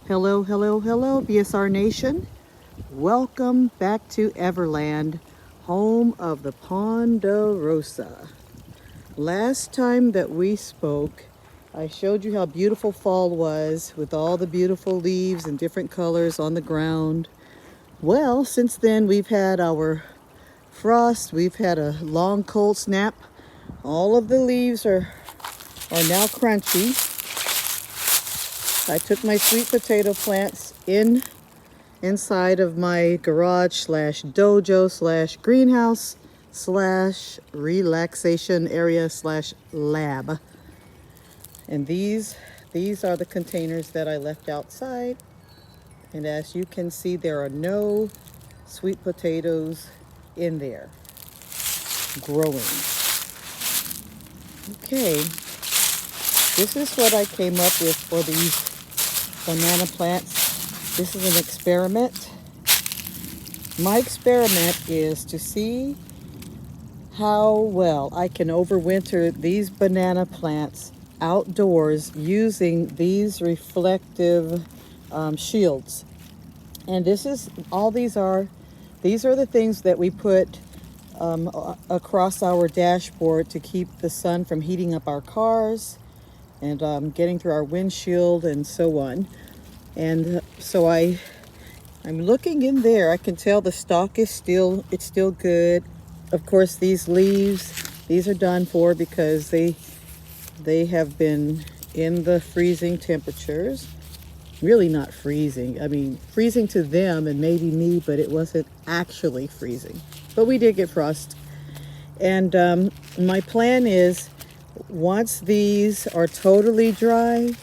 Hello, hello, hello, BSR Nation. Welcome back to Everland, home of the Ponderosa. Last time that we spoke, I showed you how beautiful fall was with all the beautiful leaves and different colors on the ground. Well, since then we've had our frost, we've had a long cold snap. All of the leaves are now crunchy. I took my sweet potato plants inside of my garage slash dojo slash greenhouse slash relaxation area slash lab. And these are the containers that I left outside. And as you can see, there are no sweet potatoes in there growing. Okay, this is what I came up with for these banana plants. This is an experiment. My experiment is to see how well I can overwinter these banana plants outdoors using these reflective shields. And this is all these are the things that we put across our dashboard to keep the sun from heating up our cars and getting through our windshield and so on. And so I'm looking in there. I can tell the stalk is still good. Of course, these leaves, these are done for because they have been in the freezing temperatures. Really not freezing. I mean, freezing to them and maybe me, but it wasn't actually freezing. But we did get frost. And my plan is, once these are totally dry,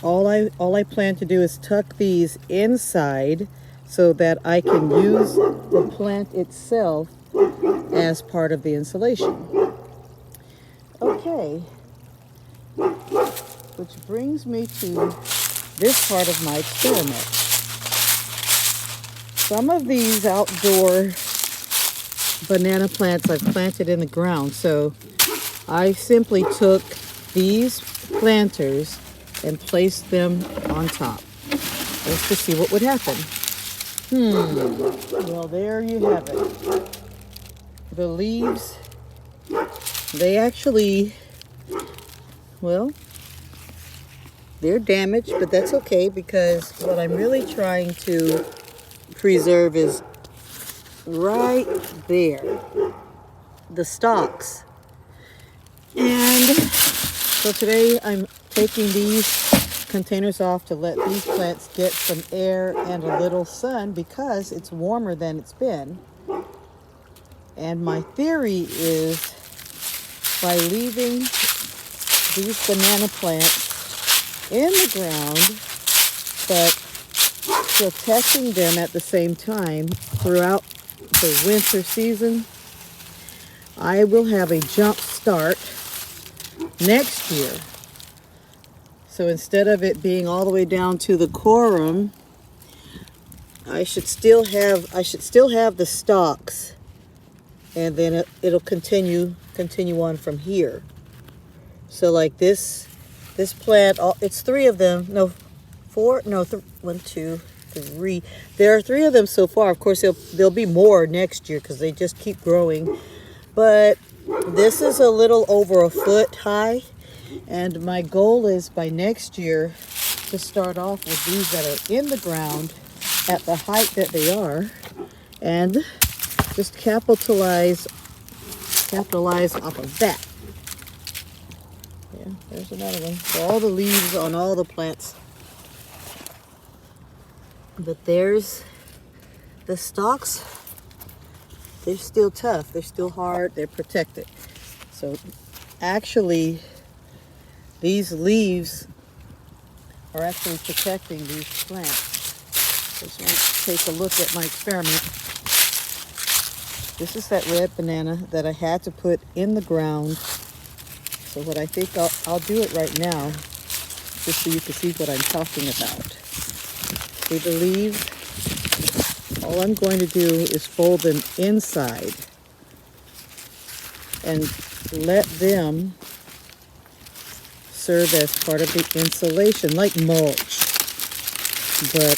all I plan to do is tuck these inside so that I can use the plant itself as part of the insulation. Okay, which brings me to this part of my experiment. Some of these outdoor banana plants I've planted in the ground, so I simply took these planters and placed them on top just to see what would happen. Well, there you have it. The leaves, they actually, well, they're damaged, but that's okay because what I'm really trying to preserve is right there, the stalks. And so today I'm taking these containers off to let these plants get some air and a little sun because it's warmer than it's been. And my theory is by leaving these banana plants in the ground, but protecting them at the same time throughout the winter season, I will have a jump start next year. So instead of it being all the way down to the corum, I should still have the stalks, and then it'll continue on from here. So like this plant, it's three of them. No, four. No, one, two, three. There are three of them so far. Of course, there'll be more next year because they just keep growing. But this is a little over a foot high. And my goal is by next year to start off with these that are in the ground at the height that they are and just capitalize off of that. Yeah, there's another one. So all the leaves on all the plants. But there's the stalks. They're still tough. They're still hard. They're protected. So actually, these leaves are actually protecting these plants. Just want to take a look at my experiment. This is that red banana that I had to put in the ground. So what I think I'll do it right now, just so you can see what I'm talking about. See the leaves? All I'm going to do is fold them inside and let them serve as part of the insulation, like mulch. but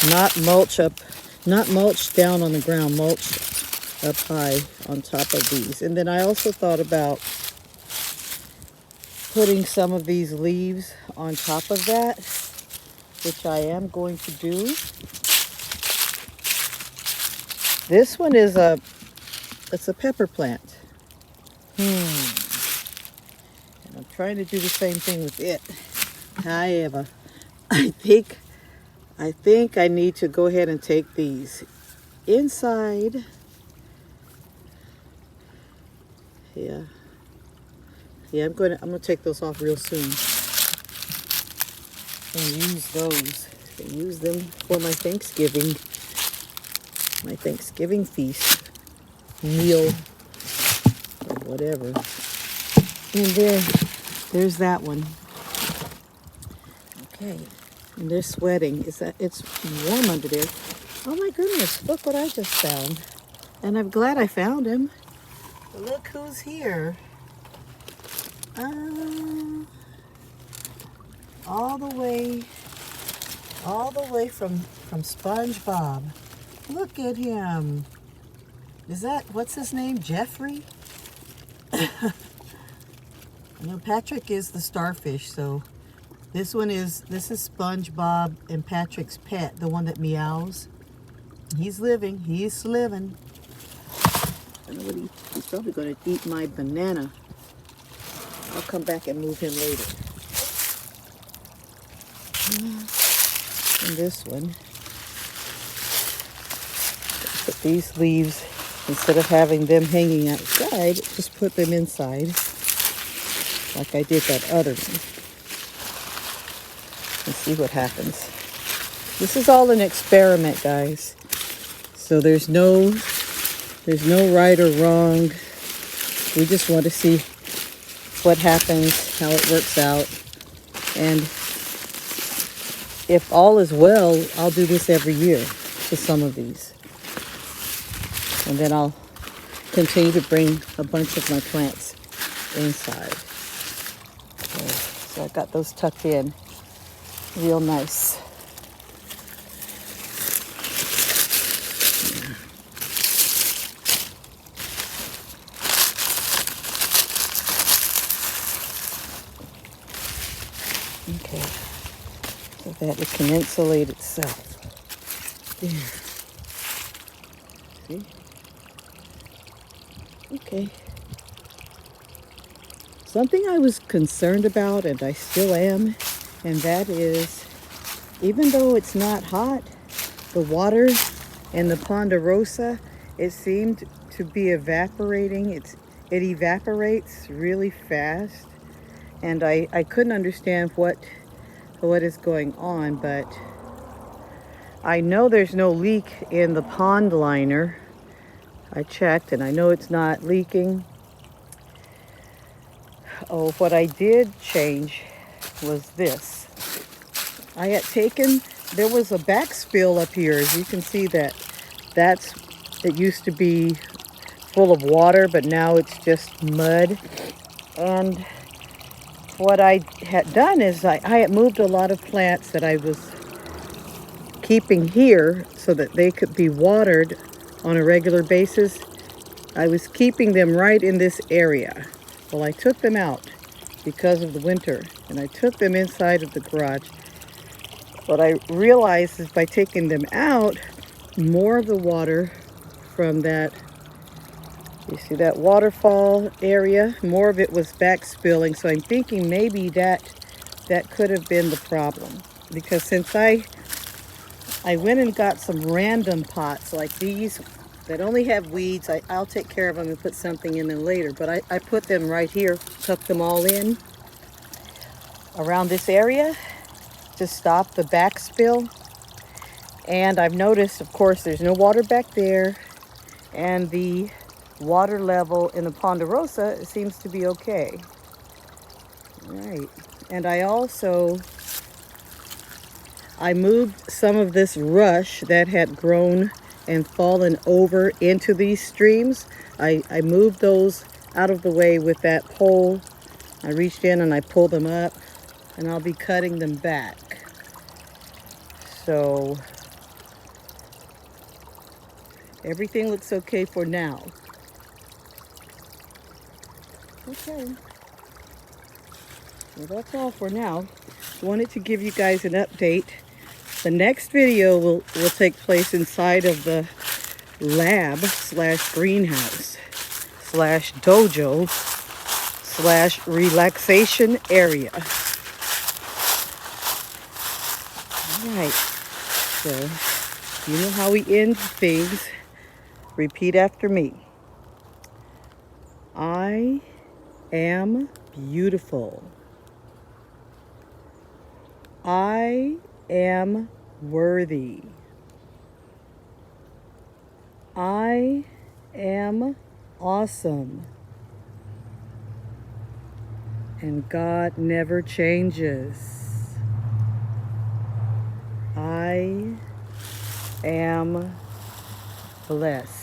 not mulch down on the ground, mulch up high on top of these. And then I also thought about putting some of these leaves on top of that, which I am going to do. This one is it's a pepper plant. And I'm trying to do the same thing with it. However, I think I need to go ahead and take these inside. Yeah, I'm gonna take those off real soon and use those. Use them for my Thanksgiving feast meal or whatever. And there's that one. Okay, and they're sweating. It's warm under there. Oh my goodness! Look what I just found, and I'm glad I found him. Look who's here. All the way from SpongeBob. Look at him. What's his name? Jeffrey? Patrick is the starfish, so this is SpongeBob and Patrick's pet, the one that meows. He's living. He's living. I know he's probably going to eat my banana. I'll come back and move him later. And this one, put these leaves, instead of having them hanging outside, just put them inside, like I did that other one. And see what happens. This is all an experiment, guys. So there's no right or wrong. We just want to see what happens, how it works out. And if all is well, I'll do this every year to some of these. And then I'll continue to bring a bunch of my plants inside. So I got those tucked in real nice. Okay, so that it can insulate itself. There. See? Okay. Something I was concerned about, and I still am, and that is, even though it's not hot, the water in the Ponderosa, it seemed to be evaporating. It evaporates really fast. And I couldn't understand what is going on, but I know there's no leak in the pond liner. I checked and I know it's not leaking. Oh, what I did change was this. I had taken, there was a backspill up here. As you can see it used to be full of water, but now it's just mud. And what I had done is I had moved a lot of plants that I was keeping here so that they could be watered on a regular basis. I was keeping them right in this area. Well, I took them out because of the winter, and I took them inside of the garage. What I realized is by taking them out, more of the water from that, you see that waterfall area, more of it was backspilling. So I'm thinking maybe that could have been the problem. Because since I went and got some random pots like these that only have weeds, I'll take care of them and put something in them later. But I put them right here, tuck them all in around this area to stop the backspill. And I've noticed, of course, there's no water back there, and the water level in the Ponderosa seems to be okay. Right. And I moved some of this rush that had grown and fallen over into these streams. I moved those out of the way with that pole. I reached in and I pulled them up, and I'll be cutting them back. So everything looks okay for now. Okay. Well, that's all for now. Wanted to give you guys an update. The next video will take place inside of the lab slash greenhouse slash dojo slash relaxation area. Alright, so you know how we end things. Repeat after me. I am beautiful. I am worthy. I am awesome. And God never changes. I am blessed.